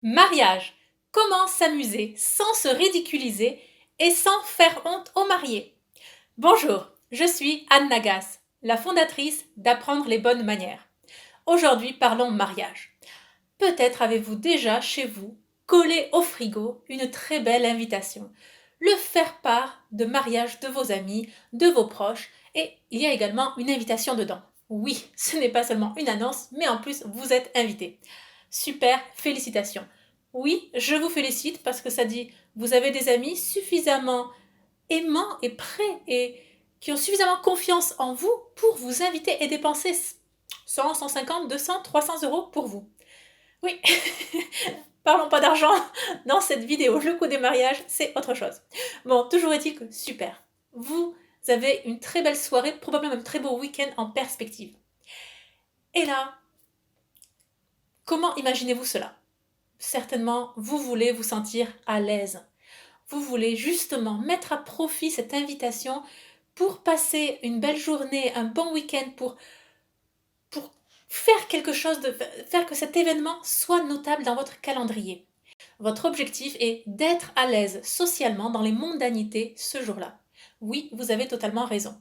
Mariage. Comment s'amuser sans se ridiculiser et sans faire honte aux mariés. Bonjour, je suis Anne Nagas, la fondatrice d'Apprendre les bonnes manières. Aujourd'hui, parlons mariage. Peut-être avez-vous déjà chez vous collé au frigo une très belle invitation. Le faire-part de mariage de vos amis, de vos proches, et il y a également une invitation dedans. Oui, ce n'est pas seulement une annonce, mais en plus vous êtes invité. Super, félicitations. Oui, je vous félicite parce que ça dit vous avez des amis suffisamment aimants et prêts et qui ont suffisamment confiance en vous pour vous inviter et dépenser 100, 150, 200, 300 euros pour vous. Oui, parlons pas d'argent dans cette vidéo. Le coût des mariages, c'est autre chose. Bon, toujours est-il que super. Vous avez une très belle soirée, probablement un très beau week-end en perspective. Et là, comment imaginez-vous cela? Certainement, vous voulez vous sentir à l'aise. Vous voulez justement mettre à profit cette invitation pour passer une belle journée, un bon week-end, pour faire quelque chose, faire que cet événement soit notable dans votre calendrier. Votre objectif est d'être à l'aise socialement dans les mondanités ce jour-là. Oui, vous avez totalement raison.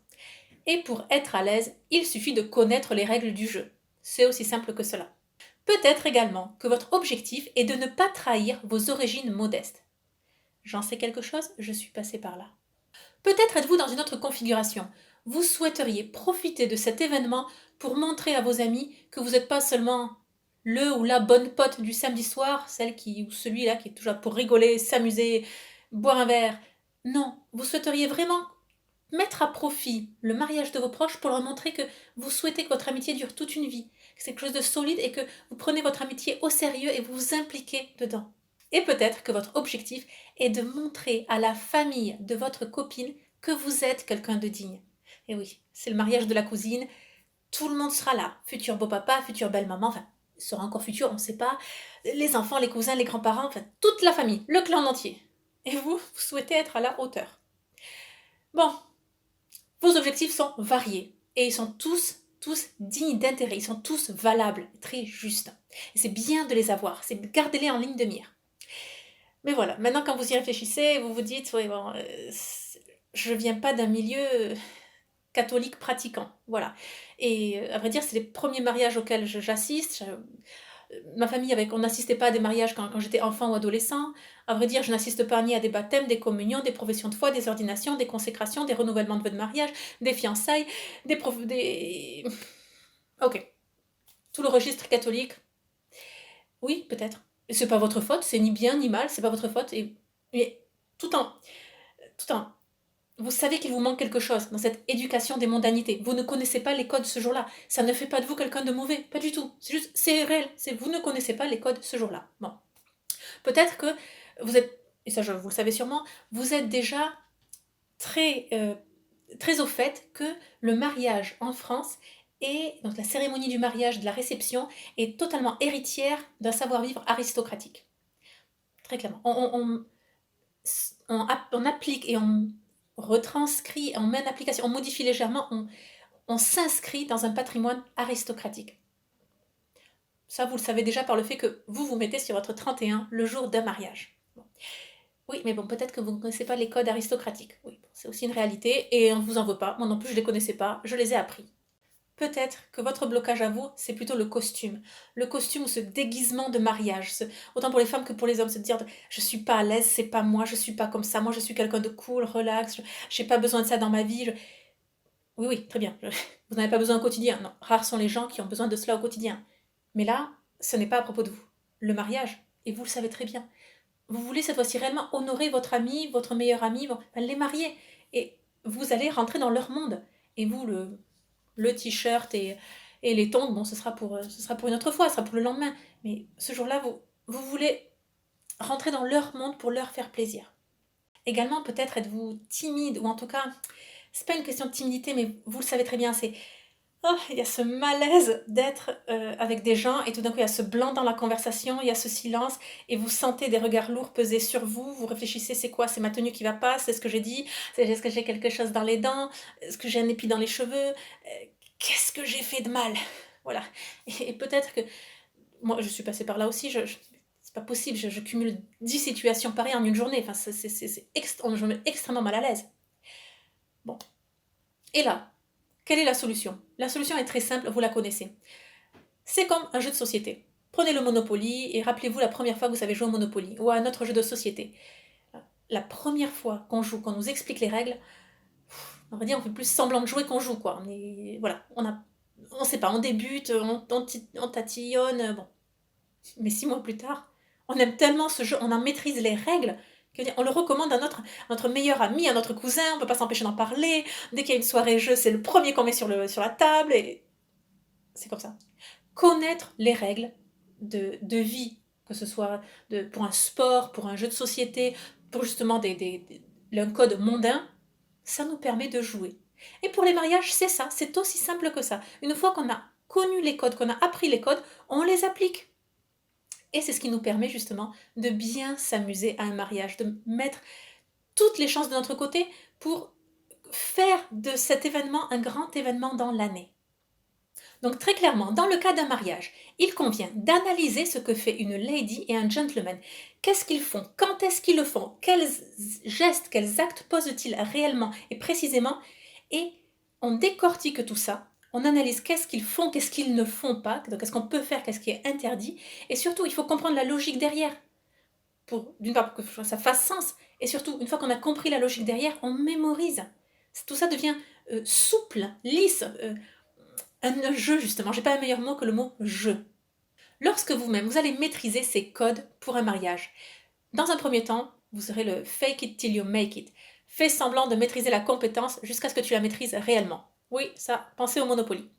Et pour être à l'aise, il suffit de connaître les règles du jeu. C'est aussi simple que cela. Peut-être également que votre objectif est de ne pas trahir vos origines modestes. J'en sais quelque chose, je suis passée par là. Peut-être êtes-vous dans une autre configuration. Vous souhaiteriez profiter de cet événement pour montrer à vos amis que vous n'êtes pas seulement le ou la bonne pote du samedi soir, celle qui ou celui-là qui est toujours pour rigoler, s'amuser, boire un verre. Non, vous souhaiteriez vraiment mettre à profit le mariage de vos proches pour leur montrer que vous souhaitez que votre amitié dure toute une vie, que c'est quelque chose de solide et que vous prenez votre amitié au sérieux et vous vous impliquez dedans. Et peut-être que votre objectif est de montrer à la famille de votre copine que vous êtes quelqu'un de digne. Et oui, c'est le mariage de la cousine, tout le monde sera là, futur beau-papa, future belle-maman, enfin, il sera encore futur, on ne sait pas, les enfants, les cousins, les grands-parents, enfin, toute la famille, le clan entier. Et vous souhaitez être à la hauteur. Bon, vos objectifs sont variés et ils sont tous dignes d'intérêt, ils sont tous valables, très justes. Et c'est bien de les avoir, c'est gardez-les en ligne de mire. Mais voilà, maintenant quand vous y réfléchissez, vous vous dites, oui, bon, je viens pas d'un milieu catholique pratiquant, voilà. Et à vrai dire, c'est les premiers mariages auxquels j'assiste. Ma famille, on n'assistait pas à des mariages quand j'étais enfant ou adolescent. À vrai dire, je n'assiste pas ni à des baptêmes, des communions, des professions de foi, des ordinations, des consécrations, des renouvellements de vœux de mariage, des fiançailles, des... Ok. Tout le registre catholique. Oui, peut-être. Et c'est pas votre faute, c'est ni bien ni mal, c'est pas votre faute. Mais tout en vous savez qu'il vous manque quelque chose dans cette éducation des mondanités. Vous ne connaissez pas les codes ce jour-là. Ça ne fait pas de vous quelqu'un de mauvais, pas du tout. C'est juste, c'est réel. C'est vous ne connaissez pas les codes ce jour-là. Bon, peut-être que vous êtes, et ça vous le savez sûrement, vous êtes déjà très au fait que le mariage en France et donc la cérémonie du mariage, de la réception, est totalement héritière d'un savoir-vivre aristocratique. Très clairement. On applique et on retranscrit, on met en application, on modifie légèrement, on s'inscrit dans un patrimoine aristocratique. Ça, vous le savez déjà par le fait que vous mettez sur votre 31 le jour d'un mariage. Bon. Oui, mais bon, peut-être que vous ne connaissez pas les codes aristocratiques. Oui, c'est aussi une réalité et on ne vous en veut pas. Moi non plus, je ne les connaissais pas, je les ai appris. Peut-être que votre blocage à vous, c'est plutôt le costume. Le costume ou ce déguisement de mariage. Autant pour les femmes que pour les hommes, se dire je suis pas à l'aise, c'est pas moi, je suis pas comme ça, moi je suis quelqu'un de cool, relax, j'ai pas besoin de ça dans ma vie. Oui, oui, très bien. Vous n'avez pas besoin au quotidien. Non, rares sont les gens qui ont besoin de cela au quotidien. Mais là, ce n'est pas à propos de vous. Le mariage, et vous le savez très bien, vous voulez cette fois-ci réellement honorer votre ami, votre meilleur ami, les marier. Et vous allez rentrer dans leur monde. Et vous, le t-shirt et les tongs, bon, ce sera pour une autre fois, ce sera pour le lendemain. Mais ce jour-là, vous voulez rentrer dans leur monde pour leur faire plaisir. Également, peut-être êtes-vous timide, ou en tout cas, c'est pas une question de timidité, mais vous le savez très bien, c'est il y a ce malaise d'être avec des gens et tout d'un coup il y a ce blanc dans la conversation, il y a ce silence et vous sentez des regards lourds peser sur vous, vous réfléchissez c'est quoi, c'est ma tenue qui va pas, c'est ce que j'ai dit, est-ce que j'ai quelque chose dans les dents, est-ce que j'ai un épi dans les cheveux, qu'est-ce que j'ai fait de mal, voilà. Et peut-être que moi je suis passée par là aussi, c'est pas possible, je cumule 10 situations pareilles en une journée. Enfin, je me mets extrêmement mal à l'aise. Bon. Et là, quelle est la solution? La solution est très simple, vous la connaissez. C'est comme un jeu de société. Prenez le Monopoly et rappelez-vous la première fois que vous avez joué au Monopoly ou à un autre jeu de société. La première fois qu'on joue, qu'on nous explique les règles, on va dire on fait plus semblant de jouer qu'on joue, quoi. Voilà, on sait pas, on débute, on tatillonne, bon. Mais 6 mois plus tard, on aime tellement ce jeu, on en maîtrise les règles, on le recommande à notre meilleur ami, à notre cousin, on peut pas s'empêcher d'en parler. Dès qu'il y a une soirée jeu, c'est le premier qu'on met sur la table, et c'est comme ça. Connaître les règles de vie, que ce soit pour un sport, pour un jeu de société, pour justement un code mondain, ça nous permet de jouer. Et pour les mariages, c'est ça, c'est aussi simple que ça. Une fois qu'on a connu les codes, qu'on a appris les codes, on les applique. Et c'est ce qui nous permet justement de bien s'amuser à un mariage, de mettre toutes les chances de notre côté pour faire de cet événement un grand événement dans l'année. Donc très clairement, dans le cas d'un mariage, il convient d'analyser ce que fait une lady et un gentleman. Qu'est-ce qu'ils font? Quand est-ce qu'ils le font? Quels gestes, quels actes posent-ils réellement et précisément? Et on décortique tout ça, on analyse qu'est-ce qu'ils font, qu'est-ce qu'ils ne font pas, donc qu'est-ce qu'on peut faire, qu'est-ce qui est interdit, et surtout il faut comprendre la logique derrière, d'une part pour que ça fasse sens, et surtout une fois qu'on a compris la logique derrière, on mémorise. Tout ça devient souple, lisse, un jeu justement, j'ai pas un meilleur mot que le mot jeu. Lorsque vous-même, vous allez maîtriser ces codes pour un mariage, dans un premier temps, vous aurez le fake it till you make it. Fais semblant de maîtriser la compétence jusqu'à ce que tu la maîtrises réellement. Oui, ça, pensez au Monopoly.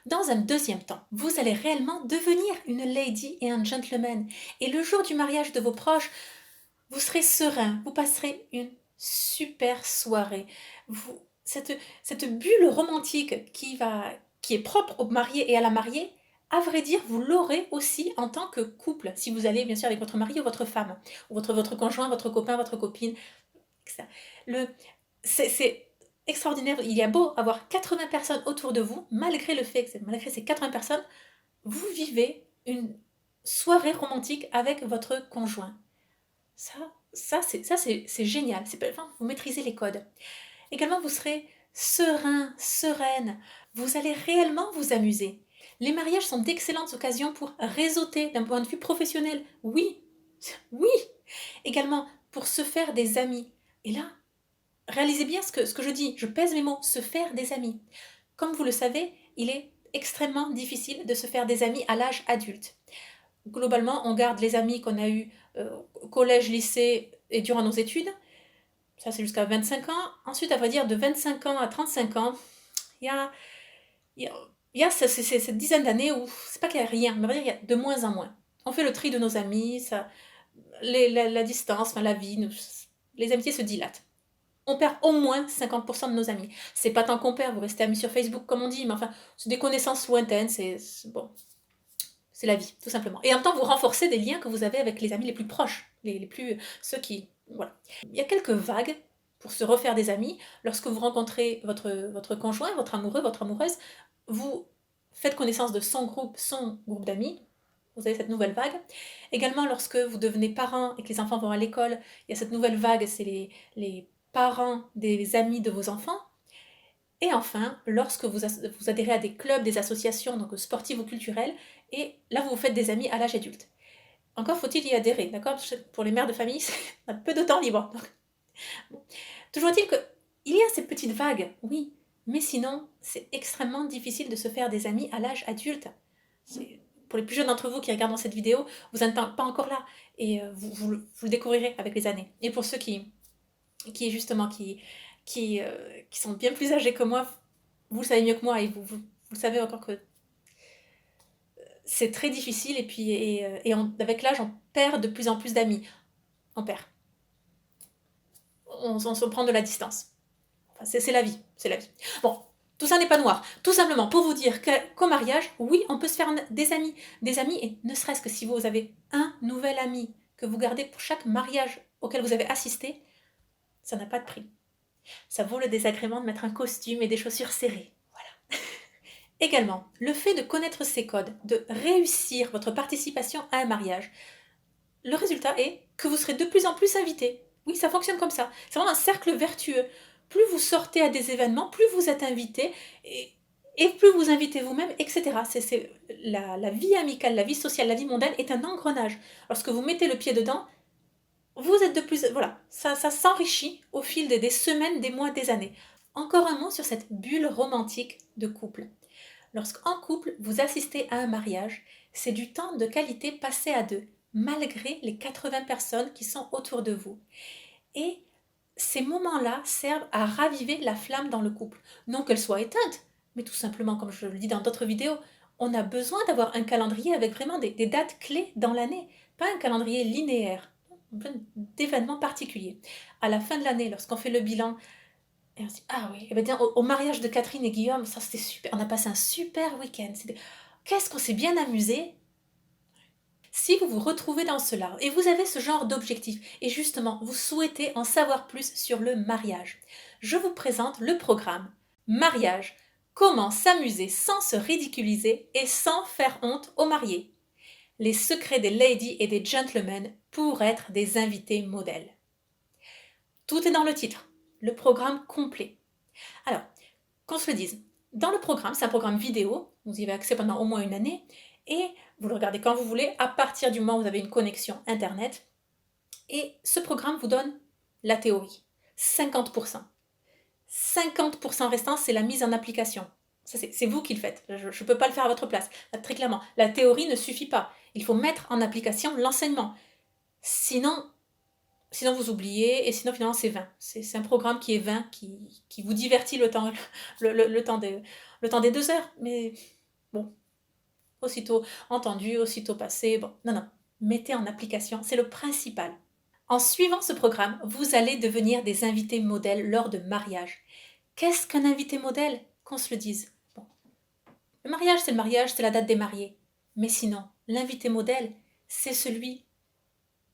Dans un deuxième temps, vous allez réellement devenir une lady et un gentleman. Et le jour du mariage de vos proches, vous serez serein, vous passerez une super soirée. Cette bulle romantique qui est propre au marié et à la mariée, à vrai dire, vous l'aurez aussi en tant que couple, si vous allez bien sûr avec votre mari ou votre femme, ou votre conjoint, votre copain, votre copine. C'est extraordinaire. Il y a beau avoir 80 personnes autour de vous, malgré ces 80 personnes, vous vivez une soirée romantique avec votre conjoint. C'est génial. Vous maîtrisez les codes. Également, vous serez serein, sereine. Vous allez réellement vous amuser. Les mariages sont d'excellentes occasions pour réseauter d'un point de vue professionnel. Oui, oui. Également, pour se faire des amis. Et là, réalisez bien ce que je dis. Je pèse mes mots. Se faire des amis. Comme vous le savez, il est extrêmement difficile de se faire des amis à l'âge adulte. Globalement, on garde les amis qu'on a eus au collège, lycée et durant nos études. Ça, c'est jusqu'à 25 ans. Ensuite, à vrai dire, de 25 ans à 35 ans, il y a cette dizaine d'années où c'est pas qu'il n'y a rien, mais à vrai dire, il y a de moins en moins. On fait le tri de nos amis, la distance, la vie, les amitiés se dilatent. On perd au moins 50% de nos amis. C'est pas tant qu'on perd, vous restez amis sur Facebook comme on dit, mais enfin, c'est des connaissances lointaines, bon. C'est la vie, tout simplement. Et en même temps, vous renforcez des liens que vous avez avec les amis les plus proches, ceux qui... Voilà. Il y a quelques vagues pour se refaire des amis. Lorsque vous rencontrez votre conjoint, votre amoureux, votre amoureuse, vous faites connaissance de son groupe d'amis, vous avez cette nouvelle vague. Également, lorsque vous devenez parent et que les enfants vont à l'école, il y a cette nouvelle vague, c'est les parents des amis de vos enfants. Et enfin, lorsque vous adhérez à des clubs, des associations donc sportives ou culturelles, et là vous vous faites des amis à l'âge adulte. Encore faut-il y adhérer, d'accord? Pour les mères de famille, on a peu de temps libre. Donc, bon. Toujours est-il qu'il y a ces petites vagues, oui, mais sinon, c'est extrêmement difficile de se faire des amis à l'âge adulte. Pour les plus jeunes d'entre vous qui regardent cette vidéo, vous n'êtes pas encore là, et vous le découvrirez avec les années. Et pour ceux qui sont bien plus âgés que moi, vous le savez mieux que moi, et vous le savez encore que c'est très difficile, avec l'âge, on perd de plus en plus d'amis. On perd. On se prend de la distance. Enfin, c'est la vie, c'est la vie. Bon, tout ça n'est pas noir. Tout simplement pour vous dire qu'au mariage, oui, on peut se faire des amis. Des amis, et ne serait-ce que si vous avez un nouvel ami que vous gardez pour chaque mariage auquel vous avez assisté, ça n'a pas de prix. Ça vaut le désagrément de mettre un costume et des chaussures serrées. Voilà. Également, le fait de connaître ces codes, de réussir votre participation à un mariage, le résultat est que vous serez de plus en plus invité. Oui, ça fonctionne comme ça. C'est vraiment un cercle vertueux. Plus vous sortez à des événements, plus vous êtes invité et plus vous invitez vous-même, etc. La vie amicale, la vie sociale, la vie mondaine est un engrenage. Lorsque vous mettez le pied dedans, vous êtes de plus... Voilà, ça s'enrichit au fil des semaines, des mois, des années. Encore un mot sur cette bulle romantique de couple. Lorsqu'en couple, vous assistez à un mariage, c'est du temps de qualité passé à deux, malgré les 80 personnes qui sont autour de vous. Et ces moments-là servent à raviver la flamme dans le couple. Non qu'elle soit éteinte, mais tout simplement, comme je le dis dans d'autres vidéos, on a besoin d'avoir un calendrier avec vraiment des dates clés dans l'année, pas un calendrier linéaire, plein d'événements particuliers. À la fin de l'année, lorsqu'on fait le bilan, et on se dit, ah oui, et bien, au mariage de Catherine et Guillaume, ça c'était super, on a passé un super week-end. Qu'est-ce qu'on s'est bien amusé. Si vous vous retrouvez dans cela et vous avez ce genre d'objectif et justement vous souhaitez en savoir plus sur le mariage, je vous présente le programme Mariage, comment s'amuser sans se ridiculiser et sans faire honte aux mariés. Les secrets des ladies et des gentlemen pour être des invités modèles. Tout est dans le titre, le programme complet. Alors, qu'on se le dise, dans le programme, c'est un programme vidéo, vous y avez accès pendant au moins une année, et vous le regardez quand vous voulez, à partir du moment où vous avez une connexion Internet. Et ce programme vous donne la théorie, 50%. 50% restant, c'est la mise en application. Ça, c'est vous qui le faites. Je ne peux pas le faire à votre place. Là, très clairement, la théorie ne suffit pas. Il faut mettre en application l'enseignement. Sinon vous oubliez, et sinon finalement c'est vain. C'est un programme qui est vain, qui vous divertit le temps, le temps des 2 heures, mais bon, aussitôt entendu, aussitôt passé, bon, non, mettez en application, c'est le principal. En suivant ce programme, vous allez devenir des invités modèles lors de mariage. Qu'est-ce qu'un invité modèle? Qu'on se le dise. Bon. Le mariage, c'est la date des mariés. Mais sinon, l'invité modèle, c'est celui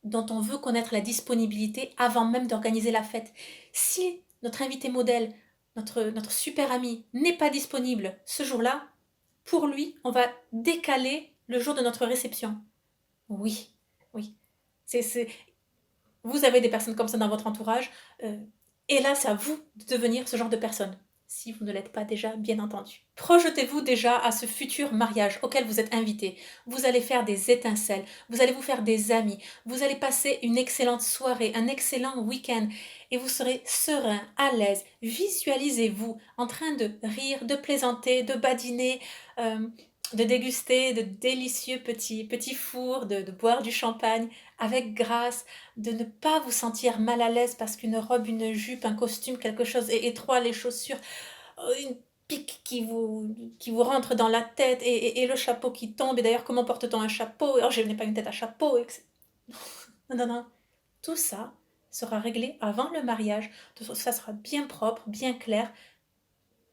dont on veut connaître la disponibilité avant même d'organiser la fête. Si notre invité modèle, notre super ami, n'est pas disponible ce jour-là, pour lui, on va décaler le jour de notre réception. Oui. Vous avez des personnes comme ça dans votre entourage, et là, c'est à vous de devenir ce genre de personne, si vous ne l'êtes pas déjà, bien entendu. Projetez-vous déjà à ce futur mariage auquel vous êtes invité. Vous allez faire des étincelles, vous allez vous faire des amis, vous allez passer une excellente soirée, un excellent week-end, et vous serez serein, à l'aise. Visualisez-vous en train de rire, de plaisanter, de badiner, de déguster de délicieux petits fours, de boire du champagne avec grâce, de ne pas vous sentir mal à l'aise parce qu'une robe, une jupe, un costume, quelque chose est étroit, les chaussures, une pique qui vous rentre dans la tête et le chapeau qui tombe. Et d'ailleurs, comment porte-t-on un chapeau? Alors, je n'ai pas une tête à chapeau. Non. Tout ça sera réglé avant le mariage. Ça sera bien propre, bien clair,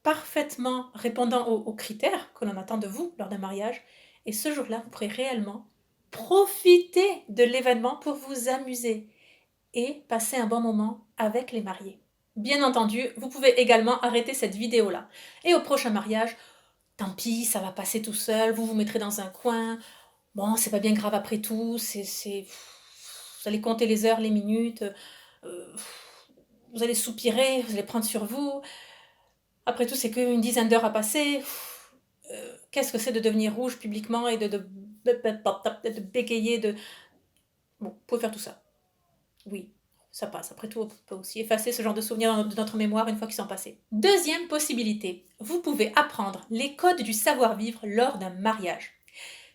parfaitement répondant aux critères que l'on attend de vous lors d'un mariage. Et ce jour-là, vous pourrez réellement profiter de l'événement pour vous amuser et passer un bon moment avec les mariés. Bien entendu, vous pouvez également arrêter cette vidéo-là. Et au prochain mariage, tant pis, ça va passer tout seul, vous vous mettrez dans un coin. Bon, c'est pas bien grave après tout, vous allez compter les heures, les minutes, vous allez soupirer, vous allez prendre sur vous. Après tout, c'est qu'une dizaine d'heures à passer. Qu'est-ce que c'est de devenir rouge publiquement et de bégayer, Bon, vous pouvez faire tout ça. Oui, ça passe. Après tout, on peut aussi effacer ce genre de souvenirs de notre mémoire une fois qu'ils sont passés. Deuxième possibilité, vous pouvez apprendre les codes du savoir-vivre lors d'un mariage.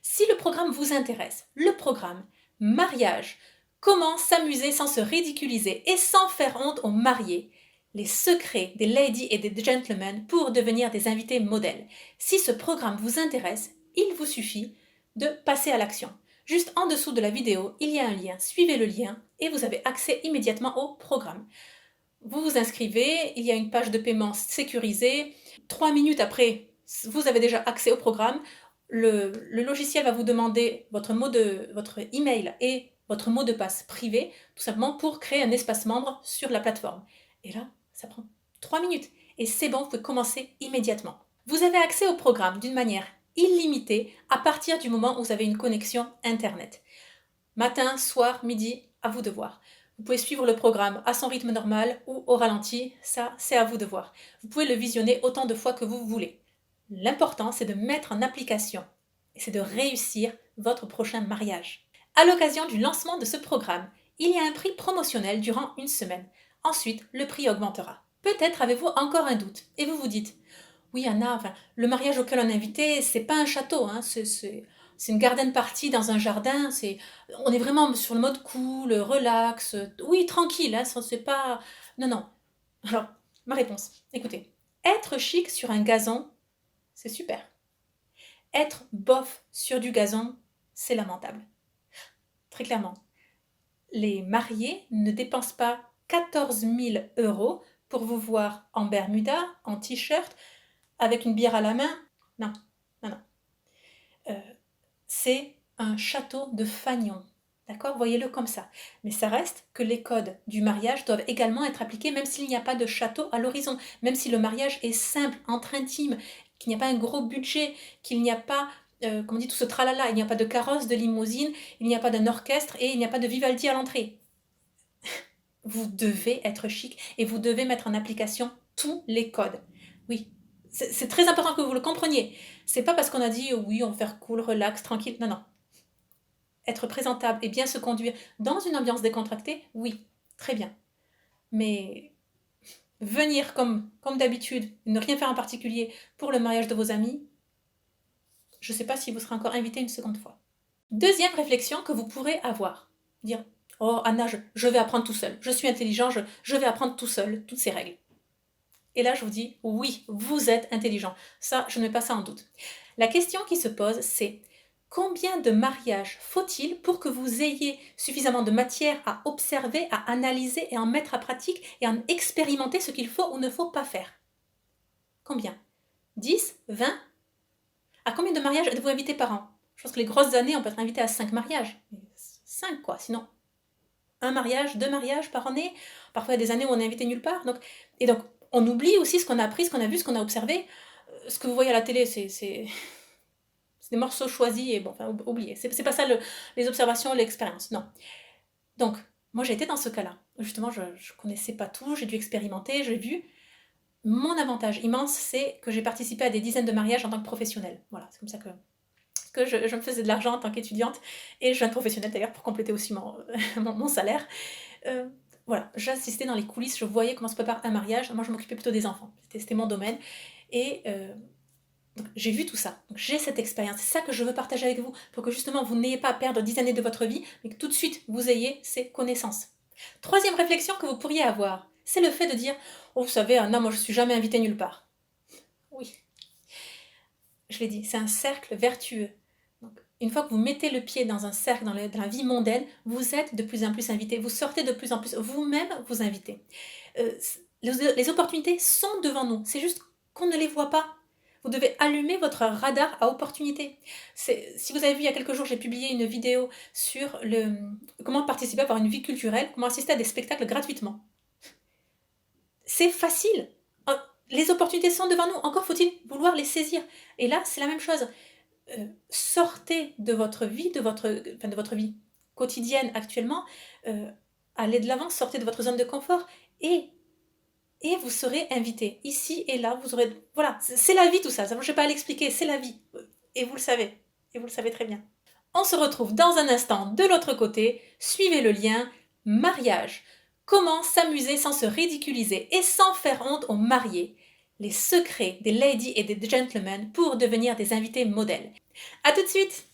Si le programme vous intéresse, le programme Mariage, comment s'amuser sans se ridiculiser et sans faire honte aux mariés, les secrets des ladies et des gentlemen pour devenir des invités modèles. Si ce programme vous intéresse, il vous suffit de passer à l'action. Juste en dessous de la vidéo, il y a un lien. Suivez le lien et vous avez accès immédiatement au programme. Vous vous inscrivez, il y a une page de paiement sécurisée. 3 minutes après, vous avez déjà accès au programme. Le logiciel va vous demander votre email et votre mot de passe privé, tout simplement pour créer un espace membre sur la plateforme. Et là, ça prend 3 minutes. Et c'est bon, vous pouvez commencer immédiatement. Vous avez accès au programme d'une manière illimitée à partir du moment où vous avez une connexion Internet. Matin, soir, midi, à vous de voir. Vous pouvez suivre le programme à son rythme normal ou au ralenti, ça c'est à vous de voir. Vous pouvez le visionner autant de fois que vous voulez. L'important c'est de mettre en application et c'est de réussir votre prochain mariage. À l'occasion du lancement de ce programme, il y a un prix promotionnel durant une semaine. Ensuite, le prix augmentera. Peut-être avez-vous encore un doute et vous vous dites oui Anna, le mariage auquel on est invité, c'est pas un château, hein, c'est une garden party dans un jardin, on est vraiment sur le mode cool, relax, oui tranquille, hein, ça c'est pas... Non, non. Alors, ma réponse, écoutez, être chic sur un gazon, c'est super. Être bof sur du gazon, c'est lamentable. Très clairement, les mariés ne dépensent pas 14 000 euros pour vous voir en Bermuda, en t-shirt, avec une bière à la main. Non, non, non. C'est un château de fanion. D'accord? Voyez-le comme ça. Mais ça reste que les codes du mariage doivent également être appliqués, même s'il n'y a pas de château à l'horizon, même si le mariage est simple, entre intimes, qu'il n'y a pas un gros budget, qu'il n'y a pas, comme on dit, tout ce tralala, il n'y a pas de carrosse, de limousine, il n'y a pas d'un orchestre et il n'y a pas de Vivaldi à l'entrée. Vous devez être chic et vous devez mettre en application tous les codes. Oui, c'est très important que vous le compreniez. C'est pas parce qu'on a dit oui, on va faire cool, relax, tranquille. Non, non. Être présentable et bien se conduire dans une ambiance décontractée, oui, très bien. Mais venir comme d'habitude, ne rien faire en particulier pour le mariage de vos amis, je ne sais pas si vous serez encore invité une seconde fois. Deuxième réflexion que vous pourrez avoir. Dire, oh Anna, je vais apprendre tout seul. Je suis intelligent, je vais apprendre tout seul, toutes ces règles. Et là, je vous dis, oui, vous êtes intelligent. Ça, je ne mets pas ça en doute. La question qui se pose, c'est combien de mariages faut-il pour que vous ayez suffisamment de matière à observer, à analyser et à en mettre à pratique et à en expérimenter ce qu'il faut ou ne faut pas faire? Combien? 10? 20? À combien de mariages êtes-vous invité par an? Je pense que les grosses années, on peut être invité à 5 mariages. 5 quoi, sinon. Un mariage, 2 mariages par année. Parfois, il y a des années où on est invité nulle part. Donc, on oublie aussi ce qu'on a appris, ce qu'on a vu, ce qu'on a observé. Ce que vous voyez à la télé, c'est des morceaux choisis et bon, enfin, oubliez. C'est pas ça les observations, l'expérience. Non. Donc, moi, j'ai été dans ce cas-là. Justement, je connaissais pas tout, j'ai dû expérimenter, j'ai vu. Mon avantage immense, c'est que j'ai participé à des dizaines de mariages en tant que professionnelle. Voilà, c'est comme ça que je me faisais de l'argent en tant qu'étudiante et jeune professionnelle d'ailleurs pour compléter aussi mon salaire. Voilà, j'assistais dans les coulisses, je voyais comment se prépare un mariage. Moi, je m'occupais plutôt des enfants. C'était mon domaine. Et donc, j'ai vu tout ça. Donc, j'ai cette expérience. C'est ça que je veux partager avec vous pour que justement vous n'ayez pas à perdre 10 années de votre vie, mais que tout de suite vous ayez ces connaissances. Troisième réflexion que vous pourriez avoir, c'est le fait de dire « Oh, vous savez, Anna, moi je ne suis jamais invitée nulle part. » Oui. Je l'ai dit, c'est un cercle vertueux. Donc, une fois que vous mettez le pied dans un cercle, dans la vie mondaine, vous êtes de plus en plus invité, vous sortez de plus en plus, vous-même vous invitez. Les opportunités sont devant nous, c'est juste qu'on ne les voit pas. Vous devez allumer votre radar à opportunités. Si vous avez vu il y a quelques jours, j'ai publié une vidéo sur comment participer à avoir une vie culturelle, comment assister à des spectacles gratuitement. C'est facile. Les opportunités sont devant nous, encore faut-il vouloir les saisir. Et là, c'est la même chose. Sortez de votre vie, de votre vie quotidienne actuellement, allez de l'avant, sortez de votre zone de confort et vous serez invité. Ici et là, vous aurez... Voilà, c'est la vie tout ça, je ne vais pas à l'expliquer, c'est la vie. Et vous le savez, très bien. On se retrouve dans un instant de l'autre côté, suivez le lien, mariage. Comment s'amuser sans se ridiculiser et sans faire honte aux mariés. Les secrets des ladies et des gentlemen pour devenir des invités modèles. À tout de suite!